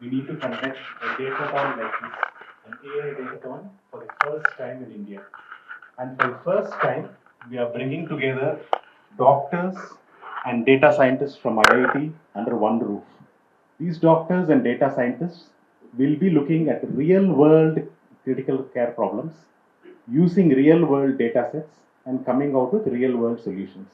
we need to conduct a datathon like this, an AI datathon for the first time in India. And for the first time, we are bringing together doctors and data scientists from IIT under one roof. These doctors and data scientists will be looking at real world critical care problems, using real world data sets and coming out with real world solutions.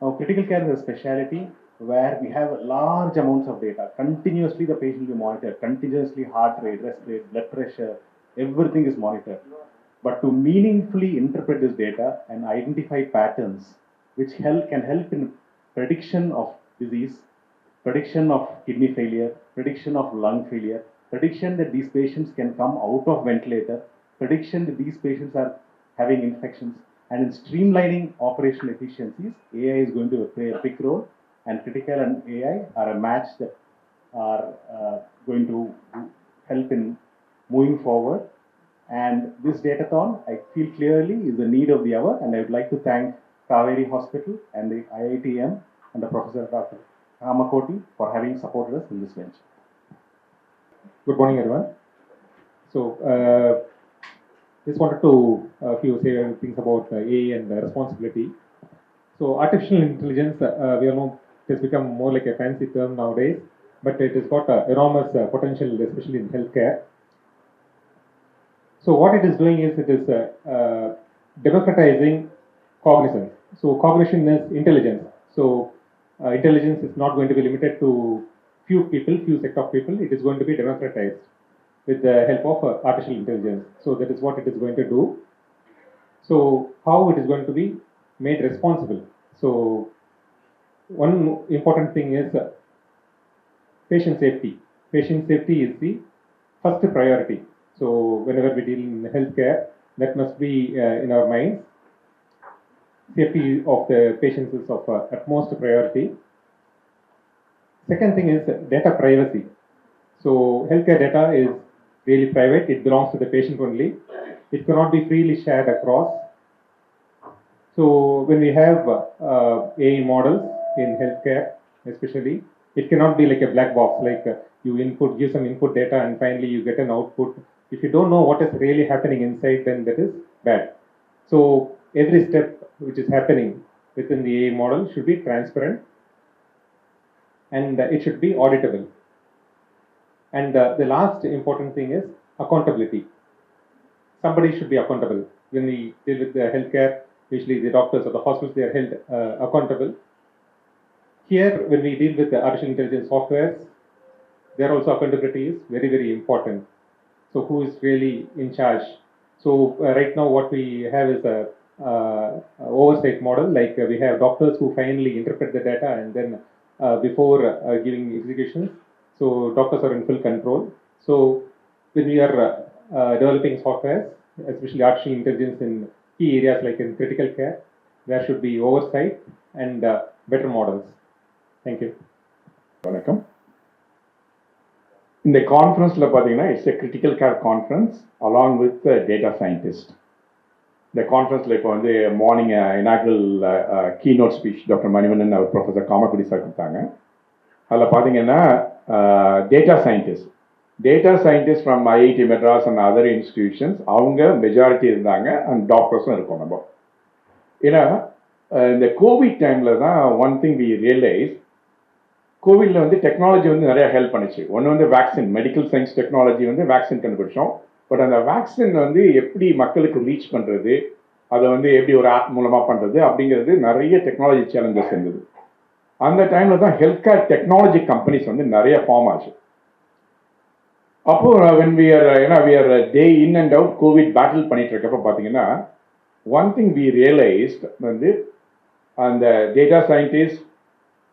Now, critical care is a specialty where we have large amounts of data. Continuously, the patient will be monitored. Continuously, heart rate, rest rate, blood pressure, everything is monitored. But to meaningfully interpret this data and identify patterns which can help in prediction of disease, prediction of kidney failure, prediction of lung failure, prediction that these patients can come out of ventilator, prediction that these patients are having infections, and in streamlining operational efficiencies, AI is going to play a big role, and critical and AI are a match that are going to help in moving forward. And this datathon, I feel clearly, is the need of the hour, and I would like to thank Kaveri Hospital and the IITM and the Professor Dr. Kamakoti for having supported us in this venture. Good morning, everyone. So, just wanted to say things about AI and responsibility. So, artificial intelligence, we all know, it has become more like a fancy term nowadays, but it has got enormous potential, especially in healthcare. So, what it is doing is it is democratizing cognizance. So, cognition is intelligence. So, intelligence is not going to be limited to few set of people. It is going to be democratized with the help of artificial intelligence. So that is what it is going to do. So how it is going to be made responsible. So one important thing is patient safety. Patient safety is the first priority. So whenever we deal in healthcare, that must be in our minds. Safety of the patients is of utmost priority. Second thing is data privacy. So healthcare data is really private. It belongs to the patient only. It cannot be freely shared across. So when we have AI models in healthcare, especially, it cannot be like a black box, like you give some input data and finally you get an output. If you don't know what is really happening inside, then that is bad. So every step which is happening within the AI model should be transparent, and it should be auditable. And the last important thing is accountability. Somebody should be accountable. When we deal with the healthcare, usually the doctors or the hospitals, they are held accountable. Here, when we deal with the artificial intelligence softwares, there also accountability is very, very important. So who is really in charge? So right now what we have is a oversight model, like we have doctors who finally interpret the data and then before giving executions. So doctors are in full control. So when we are developing softwares, especially artificial intelligence in key areas like in critical care, there should be oversight and better models. Thank you. வணக்கம். இந்த கான்ஃபரன்ஸில் பார்த்தீங்கன்னா it's a critical care conference along with data scientist. இந்த கான்ஃபரன்ஸில் இப்போ வந்து morning inaugural keynote speech doctor Manivannan அவர் professor Kamakudi sir கொடுத்தாங்க. அதில் பார்த்தீங்கன்னா data scientist from IIT Madras and other institutions அவங்க மெஜாரிட்டி இருந்தாங்க, அண்ட் டாக்டர்ஸும் இருக்கோம் நம்ம. ஏன்னா இந்த கோவிட் டைமில் தான் ஒன் திங் வி ரியலைஸ், கோவிட்ல வந்து டெக்னாலஜி வந்து நிறைய ஹெல்ப் பண்ணிச்சு. ஒன்று வந்து வேக்சின், மெடிக்கல் சயின்ஸ் டெக்னாலஜி வந்து வேக்சின் கண்டுபிடிச்சோம். பட் அந்த வேக்சின் வந்து எப்படி மக்களுக்கு ரீச் பண்ணுறது, அதை வந்து எப்படி ஒரு ஆப் மூலமாக பண்ணுறது அப்படிங்கிறது நிறைய டெக்னாலஜி சேலஞ்சஸ் இருந்தது. அந்த டைமில் தான் ஹெல்த் கேர் டெக்னாலஜி கம்பெனிஸ் வந்து நிறைய ஃபார்ம் ஆச்சு. அப்போது when we are day in and out covid battle பண்ணிட்டு இருக்கப்போ பார்த்தீங்கன்னா ஒன் திங் வி ரியலைஸ்ட் வந்து அந்த டேட்டா சயின்டிஸ்ட்,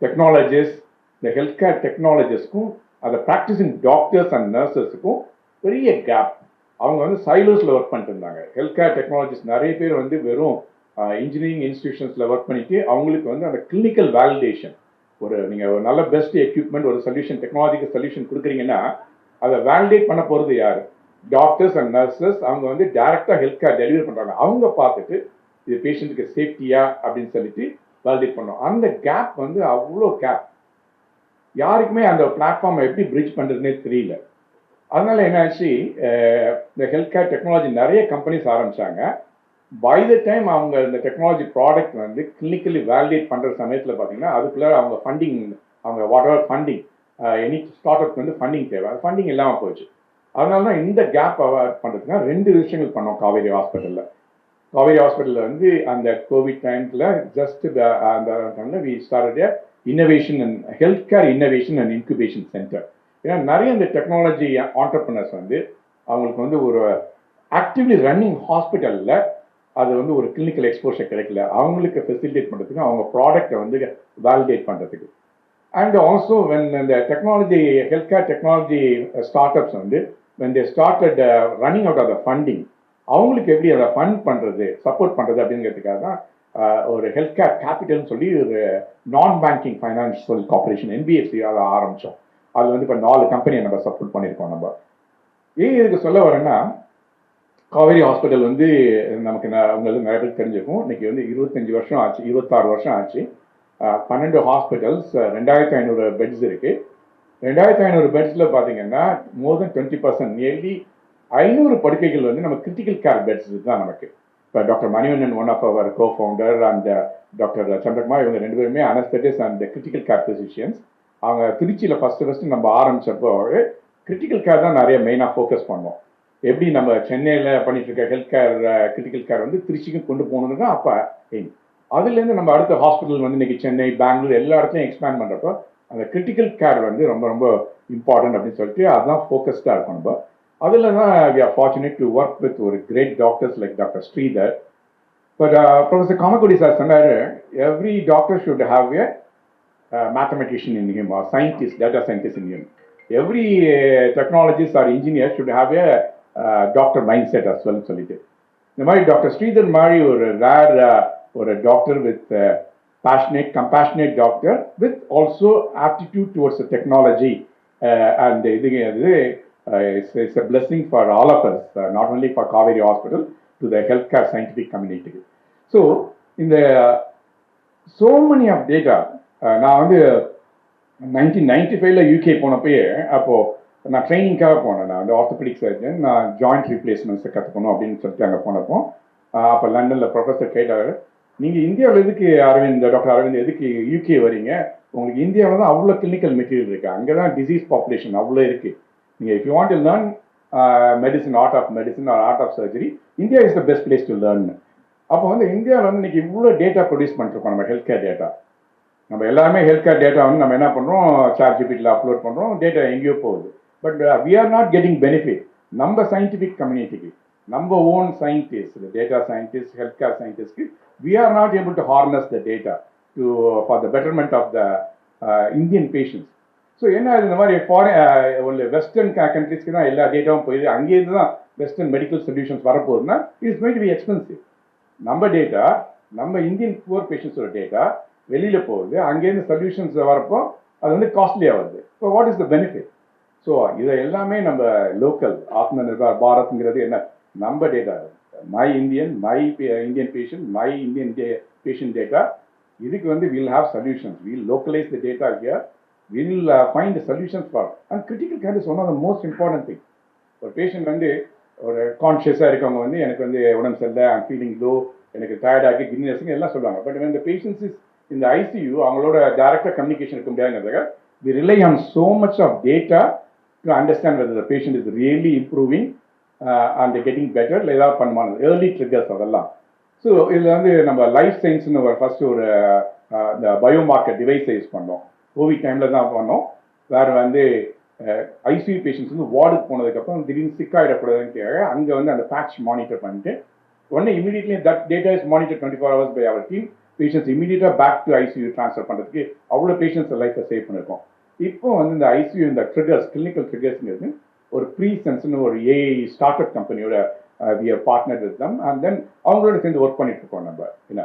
டெக்னாலஜிஸ்ட், இந்த ஹெல்த் கேர் டெக்னாலஜிஸ்ட்க்கும் அதை ப்ராக்டிஸிங் டாக்டர்ஸ் அண்ட் நர்சஸுக்கும் பெரிய கேப். அவங்க வந்து சைலோஸில் ஒர்க் பண்ணிட்டு இருந்தாங்க. ஹெல்த் கேர் டெக்னாலஜிஸ்ட் நிறைய பேர் வந்து வெறும் இன்ஜினியரிங் இன்ஸ்டிடியூஷன்ஸில் ஒர்க் பண்ணிட்டு அவங்களுக்கு வந்து அந்த கிளினிக்கல் வேலிடேஷன், நீங்கள் ஒரு நல்ல பெஸ்ட் எக்யூப்மெண்ட், ஒரு சொல்யூஷன், டெக்னாலஜிக்கல் சொல்யூஷன் கொடுக்குறீங்கன்னா அதை வேலிடேட் பண்ண போகிறது யார்? Doctors and nurses. அவங்க வந்து டைரெக்டாக ஹெல்த் கேர் டெலிவரி பண்ணுறாங்க. அவங்க பார்த்துட்டு இது பேஷண்ட்டுக்கு சேஃப்டியா அப்படின்னு சொல்லிட்டு வேலிடேட் பண்ணோம். அந்த கேப் வந்து அவ்வளோ கேப். யாருக்குமே அந்த பிளாட்ஃபார்மை எப்படி பிரிட்ஜ் பண்ணுறதுனே தெரியல. அதனால என்ன ஆச்சு, இந்த ஹெல்த் கேர் டெக்னாலஜி நிறைய கம்பெனிஸ் ஆரம்பிச்சாங்க. பை த டைம் அவங்க இந்த டெக்னாலஜி ப்ராடக்ட் வந்து கிளினிக்கலி வேலிடேட் பண்ணுற சமயத்தில் பார்த்தீங்கன்னா அதுக்குள்ளே அவங்க ஃபண்டிங், அவங்க what ever funding, any start up வந்து ஃபண்டிங் தேவை, ஃபண்டிங் இல்லாமல் போச்சு. அதனால தான் இந்த கேப் அவாய்ட் பண்ணுறதுக்குனா 2 விஷயங்கள் பண்ணோம் காவேரி ஹாஸ்பிட்டலில். காவேரி ஹாஸ்பிட்டலில் வந்து அந்த கோவிட் டைம்ல ஜஸ்ட் அந்த டைமில் we started innovation and health care innovation and incubation centre. ஏன்னா நிறைய இந்த டெக்னாலஜி ஆண்டர்பிரினர்ஸ் வந்து அவங்களுக்கு வந்து ஒரு ஆக்டிவ்லி ரன்னிங் ஹாஸ்பிட்டலில் அது வந்து ஒரு கிளினிக்கல் எக்ஸ்போஷர் கிடைக்கல, அவங்களுக்கு ஃபெசிலிட்டேட் பண்ணுறதுக்கு, அவங்க ப்ராடக்டை வந்து வேலிடேட் பண்ணுறதுக்கு. அண்ட் ஆல்சோ வென் இந்த technology health care technology start ups வந்து when they started running out of the funding, அவங்களுக்கு எப்படி அதை ஃபண்ட் பண்ணுறது, சப்போர்ட் பண்ணுறது அப்படிங்கிறதுக்காக தான் ஒரு ஹெல்த் கேர் கேபிட்டல்னு சொல்லி ஒரு நான் பேங்கிங் ஃபைனான்ஷியல் கார்பரேஷன் என்பிஎஃப்சி அதை ஆரம்பித்தோம். அது வந்து இப்போ 4 கம்பெனியை நம்ம சப்போர்ட் பண்ணியிருக்கோம். நம்ம ஏன் இதுக்கு சொல்ல வரேன்னா, காவேரி ஹாஸ்பிட்டல் வந்து நமக்கு உங்களுக்கு நிறைய பேர் தெரிஞ்சிருக்கும். இன்னைக்கு வந்து 25 வருஷம் ஆச்சு, 26 வருஷம் ஆச்சு. 12 ஹாஸ்பிட்டல்ஸ், 2500 பெட்ஸ் இருக்கு. 2500 பெட்ஸில் பார்த்தீங்கன்னா மோர் தென் 20%, நியர்லி 500 படுக்கைகள் வந்து நம்ம கிரிட்டிக்கல் கேர் பெட்ஸ் தான் நமக்கு. இப்போ doctor Manivannan, one of our co founder, and doctor Chandrakumar, இவங்க 2 பேருமே anaesthetist and critical care physicians. அவங்க திருச்சியில் ஃபஸ்ட்டு நம்ம ஆரம்பிச்சப்போ கிரிட்டிக்கல் கேர் தான் நிறைய மெயினாக ஃபோக்கஸ் பண்ணோம். எப்படி நம்ம சென்னையில் பண்ணிட்டு இருக்க ஹெல்த் கேர் கிரிட்டிக்கல் கேர் வந்து திருச்சிக்கும் கொண்டு போகணுன்னு தான் அப்போ எய்ம். அதுலேருந்து நம்ம அடுத்த ஹாஸ்பிட்டல் வந்து இன்னைக்கு சென்னை, பெங்களூர் எல்லா இடத்துலையும் எக்ஸ்பேண்ட் பண்ணுறப்போ அந்த கிரிட்டிக்கல் கேர் வந்து ரொம்ப ரொம்ப இம்பார்ட்டன்ட் அப்படின்னு சொல்லிட்டு அதுதான் ஃபோக்கஸ்டாக இருக்கும். நம்ம அதில் தான் we are fortunate to work with ஒரு great doctors like doctor Sridhar. But professor Kamakudi sir சொன்னார், every doctor should have a mathematician in him, or scientist, data scientist in him. Every technologist or engineer should have a doctor mind set as வெல்னு சொல்லிட்டு, இந்த மாதிரி doctor Sridhar மாதிரி ஒரு rare ஒரு doctor with passionate, compassionate doctor with also aptitude towards the technology, and it's a blessing for all of us, not only for Kaveri Hospital, to the healthcare scientific community. So in the so many of data, நான் வந்து 1995ல UK போனப்பயே, அப்போ நான் ட்ரைனிங்காக போனேன். நான் வந்து orthopaedic surgeon, நான் joint ரீப்ளேஸ்மெண்ட்ஸை கற்றுக்கணும் அப்படின்னு சொல்லிட்டு அங்கே போனப்போ அப்போ லண்டனில் ப்ரொஃபஸர் கேட்டார், நீங்கள் இந்தியாவில் எதுக்கு அரவிந்த், டாக்டர் அரவிந்த் எதுக்கு யூகே வரீங்க, உங்களுக்கு இந்தியாவில் தான் அவ்வளோ கிளினிக்கல் மெட்டீரியல் இருக்குது, அங்கே தான் டிசீஸ் பாப்புலேஷன் அவ்வளோ இருக்குது, நீங்கள் if you want to learn medicine, art of medicine or art of surgery, India is the best place to learn. அப்போ வந்து இந்தியாவில் வந்து இன்னைக்கு இவ்வளோ டேட்டா ப்ரொடியூஸ் பண்ணிருக்கோம், நம்ம ஹெல்த் கேர் டேட்டா. நம்ம எல்லாருமே ஹெல்த் கேர் டேட்டா வந்து நம்ம என்ன பண்ணுறோம், ChatGPTல அப்லோட் பண்ணுறோம், டேட்டா எங்கேயோ போகுது. But we are not getting benefit. நம்ம சயின்டிஃபிக் கம்யூனிட்டிக்கு, நம்ம own scientist, data scientist, health care சயின்டிஸ்ட்க்கு, we are not able to harness the data for the betterment of the Indian patients. So என்ன இந்த மாதிரி ஃபாரின் வெஸ்டர்ன் கண்ட்ரிஸ்க்கு தான் எல்லா டேட்டாவும் போயிடுது, அங்கேருந்து தான் வெஸ்டர்ன் மெடிக்கல் சொல்யூஷன்ஸ் வரப்போகுதுன்னா it's going to be expensive. நம்ம டேட்டா, நம்ம இந்தியன் புவர் பேஷண்ட்ஸோட டேட்டா வெளியில் போகுது, அங்கேருந்து சொல்யூஷன்ஸ் வரப்போ அது வந்து காஸ்ட்லியாக வருது. So what is the benefit? So இதை எல்லாமே நம்ம லோக்கல் ஆத்ம நிர்பார் பாரத்ங்கிறது என்ன, நம்ம data, my Indian patient, my Indian patient data, இதுக்கு வந்து we'll have solutions, we'll localize the data here, we'll find the solutions for, and critical care is one of the most important thing. ஒரு patient வந்து ஒரு கான்ஷியஸாக இருக்கவங்க வந்து எனக்கு வந்து உடம்பு சரியில்லை, ஐம் ஃபீலிங் லோ, எனக்கு டயர்டாகி கிட்னஸ்ங்க எல்லாம் சொல்லுவாங்க. But when the patients is in the ICU, அவங்களோட டைரக்டாக கம்யூனிகேஷன் இருக்க முடியாதுங்கிறதுக்காக we rely on so much of data to understand whether the patient is really improving and getting better, இல்லை ஏதாவது பண்ணுவாங்க, ஏர்லி ட்ரிகர்ஸ் அதெல்லாம். ஸோ இதில் வந்து நம்ம லைஃப் சயின்ஸ்னு ஒரு ஃபர்ஸ்ட் ஒரு இந்த பயோமார்க்கர் டிவைஸை யூஸ் பண்ணோம். கோவிட் டைமில் தான் பண்ணோம். வேறு வந்து ஐசியூ பேஷண்ட்ஸ் வந்து வார்டுக்கு போனதுக்கப்புறம் திடீர்னு சிக்காயிடக்கூடாதுன்னு அங்கே வந்து அந்த பேட்ச் மானிட்டர் பண்ணிட்டு உடனே immediately that data is monitor 24 hours by our team. Patients இமீடியட்டாக பேக் டு ஐசியூ ட்ரான்ஸ்ஃபர் பண்ணுறதுக்கு அவ்வளோ பேஷண்ட்ஸ் லைஃப்பை சேவ் பண்ணியிருக்கோம். இப்போ வந்து இந்த ஐசியூ இந்த ட்ரிகர்ஸ், கிளினிக்கல் ட்ரிகர்ஸ்ங்கிறது ஒரு ப்ரீசென்ஸ்னு ஒரு ஏஐ ஸ்டார்ட் அப் கம்பெனியோட we are partner with them, and then அவங்களோட சேர்ந்து ஒர்க் பண்ணிட்டு இருக்கோம் நம்ம. என்ன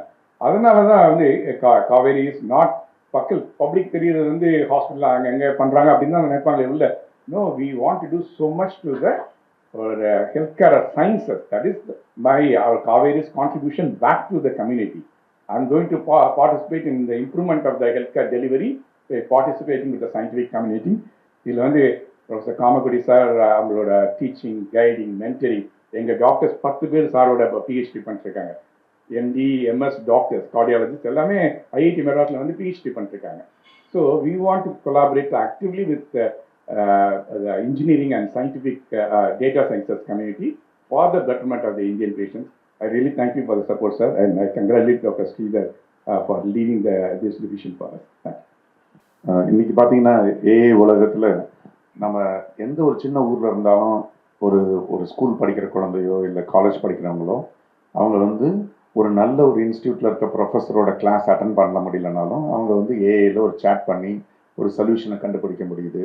அதனால தான் வந்து காவேரி இஸ் நாட் பப்ளிக் தெரியுறது வந்து ஹாஸ்பிட்டல் அங்கே எங்கே பண்ணுறாங்க அப்படின்னு தான் நினைப்பாங்களே இல்லை. No, we want to do so much to the health care sciences. That is our Kaveri's contribution back to the community. I'm going to participate in the improvement of the healthcare delivery participating with the scientific community. இதில் வந்து professor Kamakudi sir அவங்களோட teaching, guiding, mentoring, எங்கள் doctors 10 பேர் சாரோட PhD பண்ணிருக்காங்க. MD, MS doctors, cardiologist எல்லாமே IIT மெட்ராஸில் வந்து பிஹெச்டி பண்ணிருக்காங்க. So we want to collaborate actively with the engineering and scientific data sciences community for the betterment of the Indian patients. I really thank you for the support, sir, and I congratulate Dr. Sridhar for leading this division for us. Thank you. இன்னைக்கு பார்த்தீங்கன்னா AI உலகத்தில் நம்ம எந்த ஒரு சின்ன ஊரில் இருந்தாலும் ஒரு ஸ்கூல் படிக்கிற குழந்தையோ இல்லை காலேஜ் படிக்கிறவங்களோ அவங்க வந்து ஒரு நல்ல ஒரு இன்ஸ்டியூட்டில் இருக்க ப்ரொஃபஸரோட கிளாஸ் அட்டன் பண்ண முடியலனாலும் அவங்க வந்து ஏஐயில் ஒரு சேட் பண்ணி ஒரு சொல்யூஷனை கண்டுபிடிக்க முடியுது.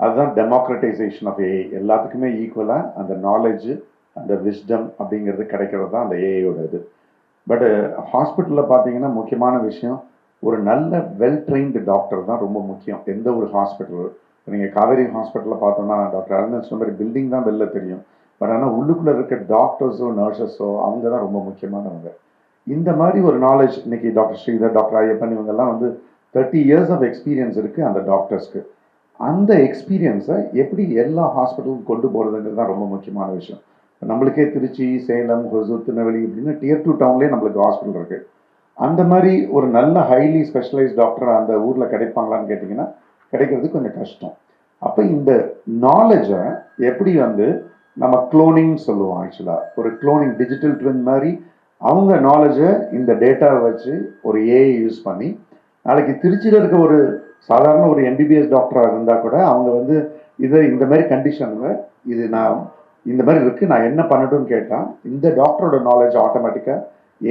அதுதான் டெமோக்ரட்டைசேஷன் ஆஃப் ஏஐ. எல்லாத்துக்குமே ஈக்குவலாக அந்த நாலேஜ், அந்த விஸ்டம் அப்படிங்கிறது கிடைக்கிறது தான் அந்த ஏஐயோட இது. பட் ஹாஸ்பிட்டலில் பார்த்தீங்கன்னா முக்கியமான விஷயம் ஒரு நல்ல வெல் ட்ரெயின்டு டாக்டர் தான் ரொம்ப முக்கியம். எந்த ஒரு ஹாஸ்பிட்டல், நீங்கள் காவேரி ஹாஸ்பிட்டலில் பார்த்தோன்னா டாக்டர் அரவிந்தன் சொன்ன மாதிரி பில்டிங் தான் வெளில தெரியும். பட் ஆனால் உள்ளுக்குள்ளே இருக்க டாக்டர்ஸோ நர்சஸோ அவங்க தான் ரொம்ப முக்கியமானவங்க. இந்த மாதிரி ஒரு நாலேஜ் இன்னைக்கு டாக்டர் ஸ்ரீதர், டாக்டர் ஐயப்பன் இவங்கெல்லாம் வந்து 30 years ஆஃப் எக்ஸ்பீரியன்ஸ் இருக்குது அந்த டாக்டர்ஸ்க்கு. அந்த எக்ஸ்பீரியன்ஸை எப்படி எல்லா ஹாஸ்பிட்டலுக்கும் கொண்டு போகிறதுங்கிறது தான் ரொம்ப முக்கியமான விஷயம். நம்மளுக்கே திருச்சி, சேலம், ஹொசூர், திருநெல்வேலி இப்படின்னு Tier 2 டவுன்லேயே நம்மளுக்கு ஹாஸ்பிட்டல் இருக்குது. அந்த மாதிரி ஒரு நல்ல ஹைலி ஸ்பெஷலைஸ்ட் டாக்டர் அந்த ஊரில் கிடைப்பாங்களான்னு கேட்டிங்கன்னா கிடைக்கிறது கொஞ்சம் கஷ்டம். அப்போ இந்த நாலேஜை எப்படி வந்து நம்ம குளோனிங் சொல்லுவோம். ஆக்சுவலாக ஒரு குளோனிங், டிஜிட்டல் ட்வின் மாதிரி அவங்க நாலேஜை இந்த டேட்டாவை வச்சு ஒரு ஏஐ யூஸ் பண்ணி நாளைக்கு திருச்சியில் இருக்க ஒரு சாதாரண ஒரு எம்பிபிஎஸ் டாக்டராக இருந்தால் கூட அவங்க வந்து இதை இந்த மாதிரி கண்டிஷனில் இது நான் இந்த மாதிரி இருக்குது, நான் என்ன பண்ணட்டும்னு கேட்டால் இந்த டாக்டரோட நாலேஜ் ஆட்டோமேட்டிக்காக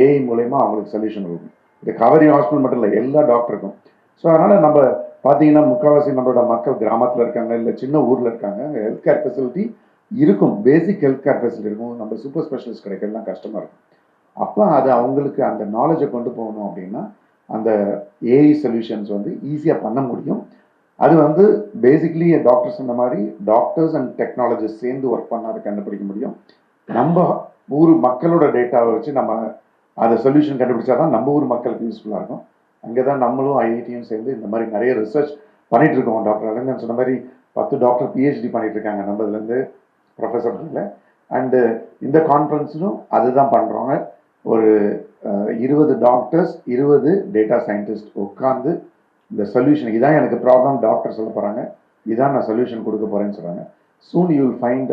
ஏஐ மூலயமா அவங்களுக்கு சொல்யூஷன் இருக்கும். இது காவேரி ஹாஸ்பிட்டல் மட்டும் இல்லை, எல்லா டாக்டருக்கும். ஸோ அதனால் நம்ம பார்த்தீங்கன்னா முக்கால்வாசி நம்மளோட மக்கள் கிராமத்தில் இருக்காங்க, இல்லை சின்ன ஊரில் இருக்காங்க. ஹெல்த் கேர் ஃபெசிலிட்டி இருக்கும், பேசிக் ஹெல்த் கேர் ஃபெசிலிட்டி இருக்கும். நம்ம சூப்பர் ஸ்பெஷலிஸ்ட் கிடைக்கிறதுலாம் கஷ்டமாக இருக்கும். அப்போ அது அவங்களுக்கு அந்த நாலேஜை கொண்டு போகணும் அப்படின்னா அந்த ஏஐ சொல்யூஷன்ஸ் வந்து ஈஸியாக பண்ண முடியும். அது வந்து பேசிக்லி டாக்டர்ஸ் இந்த மாதிரி டாக்டர்ஸ் அண்ட் டெக்னாலஜிஸ்ட் சேர்ந்து ஒர்க் பண்ண அதை கண்டுபிடிக்க முடியும். நம்ம ஊர் மக்களோட டேட்டாவை வச்சு நம்ம அதை சொல்யூஷன் கண்டுபிடிச்சா தான் நம்ம ஊர் மக்களுக்கு யூஸ்ஃபுல்லாக இருக்கும். அங்கே தான் நம்மளும் ஐஐடியும் சேர்ந்து இந்த மாதிரி நிறைய ரிசர்ச் பண்ணிகிட்டு இருக்கோம். டாக்டர் அரவிந்தன் சொன்ன மாதிரி 10 டாக்டர் பிஹெச்டி பண்ணிகிட்டு இருக்காங்க நம்மதுலேருந்து ப்ரொஃபஸர்ல. அண்டு இந்த கான்ஃபரன்ஸிலும் அதுதான் பண்ணுறோங்க. ஒரு 20 டாக்டர்ஸ், 20 டேட்டா சயின்டிஸ்ட் உட்காந்து இந்த சொல்யூஷன், இதான் எனக்கு ப்ராப்ளம் டாக்டர் சொல்ல போகிறாங்க, இதான் நான் சொல்யூஷன் கொடுக்க போகிறேன்னு சொல்கிறாங்க. Soon you will find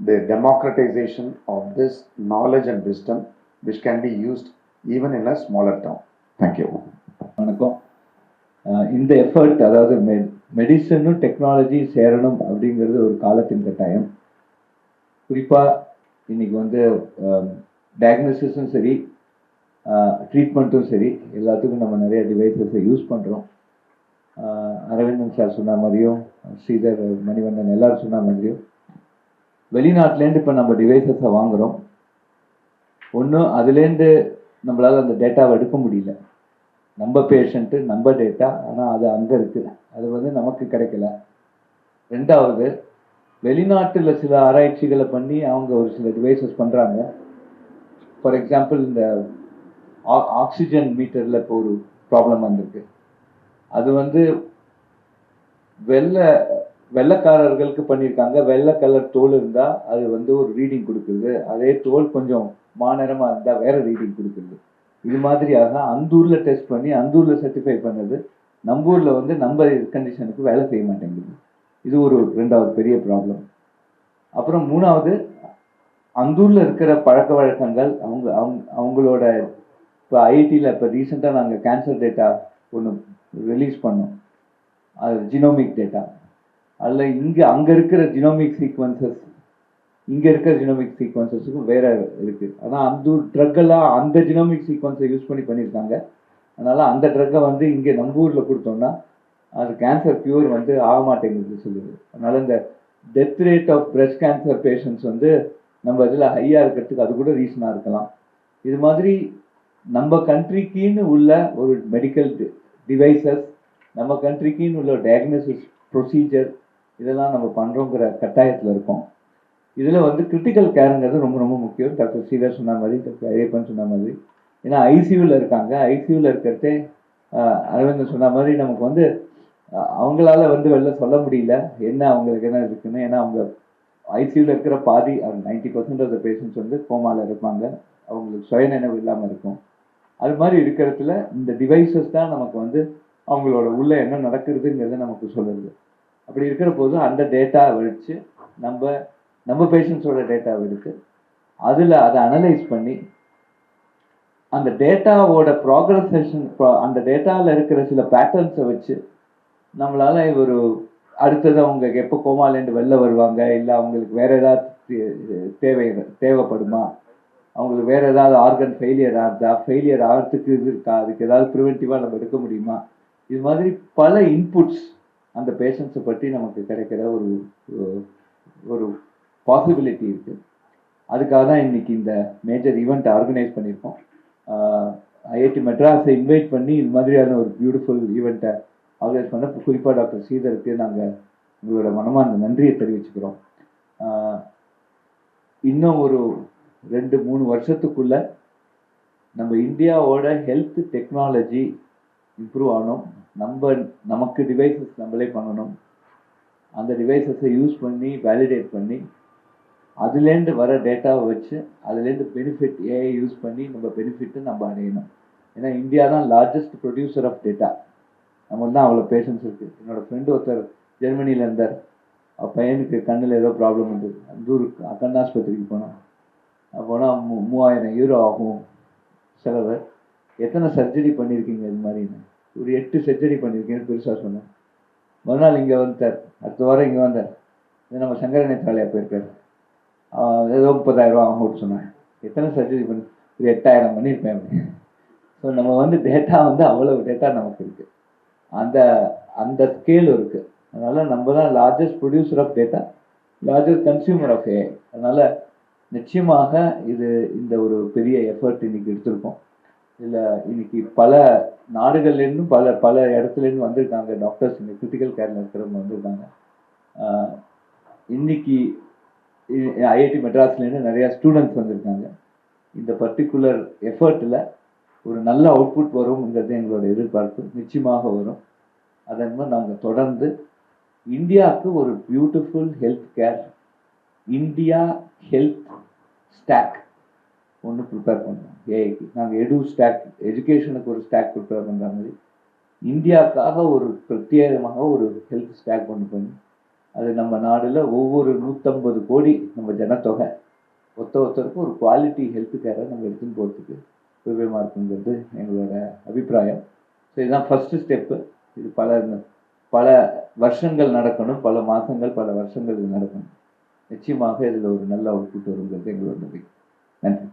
the democratisation of this knowledge and wisdom which can be used even in a smaller town. Thank you. வணக்கம். இந்த எஃபர்ட், அதாவது மெடிசனும் டெக்னாலஜி சேரணும் அப்படிங்கிறது ஒரு காலத்தின் கட்டாயம். குறிப்பாக இன்னைக்கு வந்து டயக்னோசிஸும் சரி, ட்ரீட்மெண்ட்டும் சரி, எல்லாத்துக்கும் நம்ம நிறைய டிவைசஸை யூஸ் பண்ணுறோம். அரவிந்தன் சார் சொன்ன மாதிரியும், ஸ்ரீதர், மணிவண்ணன் எல்லாரும் சொன்ன மாதிரியும் வெளிநாட்டிலேருந்து இப்போ நம்ம டிவைசஸை வாங்குகிறோம். ஒன்றும் அதுலேருந்து நம்மளால் அந்த டேட்டாவை எடுக்க முடியல. நம்ம பேஷண்ட்டு, நம்ம டேட்டா, ஆனால் அது அங்கே இருக்குது, அது வந்து நமக்கு கிடைக்கல. ரெண்டாவது, வெளிநாட்டில் சில ஆராய்ச்சிகளை பண்ணி அவங்க ஒரு சில டிவைசஸ் பண்ணுறாங்க. ஃபார் எக்ஸாம்பிள், இந்த ஆக்சிஜன் மீட்டரில் இப்போ ஒரு ப்ராப்ளம் வந்திருக்கு. அது வந்து வெள்ளைக்காரர்களுக்கு பண்ணியிருக்காங்க. வெள்ளை கலர் தோல் இருந்தால் அது வந்து ஒரு ரீடிங் கொடுக்குது, அதே தோல் கொஞ்சம் மாநிறமாக இருந்தால் வேறு ரீடிங் கொடுக்குது. இது மாதிரியாக அந்த ஊரில் டெஸ்ட் பண்ணி அந்த ஊரில் சர்டிஃபை பண்ணது நம்ம ஊரில் வந்து நம்ம கண்டிஷனுக்கு வேலை செய்ய மாட்டேங்குது. இது ஒரு ரெண்டாவது பெரிய ப்ராப்ளம். அப்புறம் மூணாவது, அந்த ஊரில் இருக்கிற பழக்க வழக்கங்கள், அவங்களோட இப்போ ஐஐடியில் இப்போ ரீசெண்டாக நாங்கள் கேன்சர் டேட்டா ஒன்று ரிலீஸ் பண்ணோம். அது ஜினோமிக் டேட்டா. அதில் அங்கே இருக்கிற ஜினோமிக் சீக்வன்சஸ் இங்கே இருக்கிற ஜினோமிக் சீக்வன்சஸுக்கும் வேறு இருக்குது. ஆனால் அந்த ட்ரக்கெல்லாம் அந்த ஜினோமிக் சீக்வன்ஸை யூஸ் பண்ணியிருக்காங்க. அதனால் அந்த ட்ரக்கை வந்து இங்கே நம்ம ஊரில் கொடுத்தோம்னா அது கேன்சர் க்யூர் வந்து ஆக மாட்டேங்குது சொல்லுது. அதனால் இந்த death rate of breast cancer patients வந்து நம்ம இதில் ஹையாக இருக்கிறதுக்கு அது கூட ரீசனாக இருக்கலாம். இது மாதிரி நம்ம கண்ட்ரிக்குன்னு உள்ள ஒரு மெடிக்கல் டிவைசஸ், நம்ம கண்ட்ரிக்குன்னு உள்ள டயக்னோசிஸ் ப்ரொசீஜர், இதெல்லாம் நம்ம பண்ணுறோங்கிற கட்டாயத்தில் இருக்கோம். இதில் வந்து கிரிட்டிக்கல் கேருங்கிறது ரொம்ப ரொம்ப முக்கியம். டாக்டர் ஸ்ரீதர் சொன்ன மாதிரி, டாக்டர் ஐயப்பன் சொன்ன மாதிரி, ஏன்னா ஐசியூவில் இருக்காங்க. ஐசியூவில் இருக்கிறதே அரவிந்தன் சொன்ன மாதிரி நமக்கு வந்து அவங்களால வந்து வெளில சொல்ல முடியல என்ன அவங்களுக்கு என்ன இருக்குன்னு. ஏன்னா அவங்க ஐசியூவில் இருக்கிற பாதி 90% ஆஃப் த பேஷண்ட்ஸ் வந்து கோமாவில் இருப்பாங்க, அவங்களுக்கு சுயநினைவு இல்லாமல் இருக்கும். அது மாதிரி இருக்கிறதுல இந்த டிவைசஸ் தான் நமக்கு வந்து அவங்களோட உள்ள என்ன நடக்குதுங்கிறத நமக்கு சொல்லுது. அப்படி இருக்கிற போது அந்த டேட்டாவை வச்சு நம்ம பேஷண்ட்ஸோட டேட்டாவை எடுத்து அதில் அதை அனலைஸ் பண்ணி அந்த டேட்டாவோட ப்ராக்ரஸேஷன், அந்த டேட்டாவில் இருக்கிற சில பேட்டர்ன்ஸை வச்சு நம்மளால ஒரு அடுத்தது அவங்க எப்போ கோமாலேருந்து வெளில வருவாங்க, இல்லை அவங்களுக்கு வேற ஏதாவது தேவைப்படுமா, அவங்களுக்கு வேற ஏதாவது ஆர்கன் ஃபெயிலியர் ஆகுதா, ஃபெயிலியர் ஆகிறதுக்கு இது இருக்கா, அதுக்கு ஏதாவது ப்ரிவென்டிவாக நம்ம எடுக்க முடியுமா, இது மாதிரி பல இன்புட்ஸ் அந்த பேஷண்ட்ஸை பற்றி நமக்கு கிடைக்கிற ஒரு ஒரு பாசிபிலிட்டி இருக்குது. அதுக்காக தான் இன்னைக்கு இந்த மேஜர் ஈவெண்ட் ஆர்கனைஸ் பண்ணியிருக்கோம். ஐஐடி மெட்ராஸை இன்வைட் பண்ணி இது மாதிரியான ஒரு பியூட்டிஃபுல் ஈவெண்ட்டை ஆர்கனைஸ் பண்ண குறிப்பாக டாக்டர் ஸ்ரீதருக்கு நாங்கள் உங்களோட மனமார்ந்த நன்றியை தெரிவிச்சுக்கிறோம். இன்னும் ஒரு 2-3 வருஷத்துக்குள்ள நம்ம இந்தியாவோட ஹெல்த் டெக்னாலஜி இம்ப்ரூவ் ஆகணும். நமக்கு டிவைசஸ் நம்மளே பண்ணணும். அந்த டிவைசஸை யூஸ் பண்ணி வேலிடேட் பண்ணி அதுலேருந்து வர டேட்டாவை வச்சு அதுலேருந்து பெனிஃபிட் ஏஐ யூஸ் பண்ணி நம்ம பெனிஃபிட்டு நம்ம அடையணும். ஏன்னா இந்தியா தான் லார்ஜஸ்ட் ப்ரொடியூசர் ஆஃப் டேட்டா. நம்மளுக்கு தான் அவ்வளோ பேஷன்ஸ் இருக்குது. என்னோடய ஃப்ரெண்டு ஒருத்தர் ஜெர்மனியில் இருந்தார். பையனுக்கு கண்ணில் ஏதோ ப்ராப்ளம் இருந்தது. அந்த ஊருக்கு கண்ணாஸ்பத்திரிக்கு போனோம். போனால் 3000 யூரோ ஆகும் செலவு. எத்தனை சர்ஜரி பண்ணியிருக்கீங்க இது மாதிரின்னு? ஒரு 8 சர்ஜரி பண்ணியிருக்கேன்னு பெருசாக சொன்னேன். மறுநாள் இங்கே வந்துட்டார். அடுத்த வாரம் இங்கே வந்தார். இது நம்ம சங்கர நேத்ராலயா போயிருக்காரு. ஏதோ 30,000 ரூபா ஆகும் சொன்னேன். எத்தனை சர்ஜரி பண்ணி? ஒரு 8000 பண்ணியிருப்பேன் அப்படி. ஸோ நம்ம வந்து டேட்டா வந்து அவ்வளவு டேட்டா நமக்கு இருக்குது. அந்த ஸ்கேல் இருக்குது. அதனால் நம்ம தான் largest producer of data, largest consumer of AI. அதனால் நிச்சயமாக இந்த ஒரு பெரிய எஃபர்ட் இன்னைக்கு எடுத்திருக்கோம். இதில் இன்னைக்கு பல நாடுகள்லேருந்தும் பல இடத்துலேருந்து வந்திருக்காங்க டாக்டர்ஸ். இந்த கிரிட்டிக்கல் கேரில் இருக்கிறவங்க வந்திருக்காங்க. இன்னைக்கு ஐஐடி மெட்ராஸ்லேருந்து நிறையா ஸ்டூடெண்ட்ஸ் வந்திருக்காங்க. இந்த பர்டிகுலர் எஃபர்ட்டில் ஒரு நல்ல அவுட்புட் வரும்ங்கிறது எங்களோட எதிர்பார்ப்பு. நிச்சயமாக வரும். அதன் மாதிரி நாங்கள் தொடர்ந்து இந்தியாவுக்கு ஒரு beautiful health care, India health stack ஒன்று ப்ரிப்பேர் பண்ணுறோம். ஏஐக்கு நாங்கள் ஸ்டாக், எஜுகேஷனுக்கு ஒரு ஸ்டாக் ப்ரிப்பேர் பண்ணுற மாதிரி இந்தியாவுக்காக ஒரு பிரத்யேகமாக ஒரு ஹெல்த் ஸ்டாக் ஒன்று பண்ணி அது நம்ம நாடில் ஒவ்வொரு 150 கோடி நம்ம ஜனத்தொகை ஒருத்தருக்கும் ஒரு குவாலிட்டி ஹெல்த் கேரை நம்ம எடுத்துன்னு போகிறதுக்கு உபயோகமாக இருக்குங்கிறது எங்களோட அபிப்பிராயம். ஸோ இதுதான் ஃபஸ்ட்டு ஸ்டெப்பு. இது பல வருஷங்கள் நடக்கணும், பல மாதங்கள் பல வருஷங்கள் இது நடக்கணும். நிச்சயமாக இதில் ஒரு நல்ல அவுட்புட் வருங்கிறது எங்களோட நம்பிக்கை. நன்றி.